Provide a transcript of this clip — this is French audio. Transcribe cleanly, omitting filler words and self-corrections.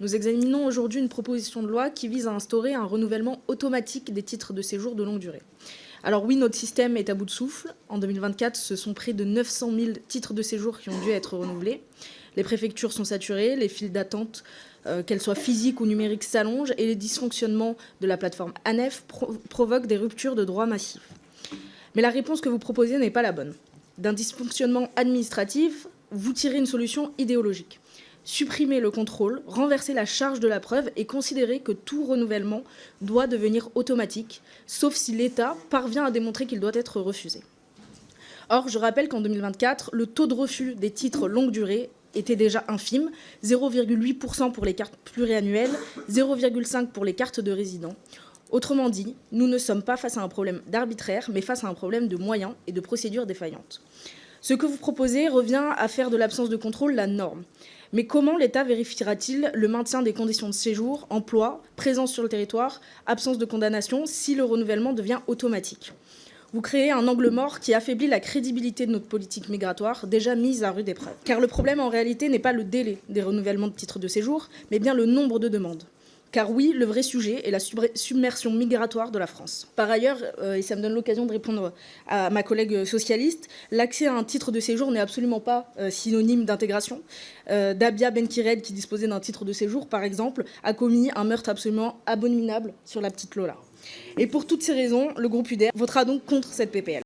Nous examinons aujourd'hui une proposition de loi qui vise à instaurer un renouvellement automatique des titres de séjour de longue durée. Alors oui, notre système est à bout de souffle. En 2024, ce sont près de 900 000 titres de séjour qui ont dû être renouvelés. Les préfectures sont saturées, les files d'attente, qu'elles soient physiques ou numériques, s'allongent et les dysfonctionnements de la plateforme ANEF provoquent des ruptures de droits massifs. Mais la réponse que vous proposez n'est pas la bonne. D'un dysfonctionnement administratif, vous tirez une solution idéologique. Supprimer le contrôle, renverser la charge de la preuve et considérer que tout renouvellement doit devenir automatique, sauf si l'État parvient à démontrer qu'il doit être refusé. Or, je rappelle qu'en 2024, le taux de refus des titres longue durée était déjà infime, 0,8% pour les cartes pluriannuelles, 0,5% pour les cartes de résident. Autrement dit, nous ne sommes pas face à un problème d'arbitraire, mais face à un problème de moyens et de procédures défaillantes. Ce que vous proposez revient à faire de l'absence de contrôle la norme. Mais comment l'État vérifiera-t-il le maintien des conditions de séjour, emploi, présence sur le territoire, absence de condamnation, si le renouvellement devient automatique ? Vous créez un angle mort qui affaiblit la crédibilité de notre politique migratoire, déjà mise à rude épreuve. Car le problème, en réalité, n'est pas le délai des renouvellements de titres de séjour, mais bien le nombre de demandes. Car oui, le vrai sujet est la submersion migratoire de la France. Par ailleurs, et ça me donne l'occasion de répondre à ma collègue socialiste, l'accès à un titre de séjour n'est absolument pas synonyme d'intégration. Dabia Benkired, qui disposait d'un titre de séjour, par exemple, a commis un meurtre absolument abominable sur la petite Lola. Et pour toutes ces raisons, le groupe UDR votera donc contre cette PPL.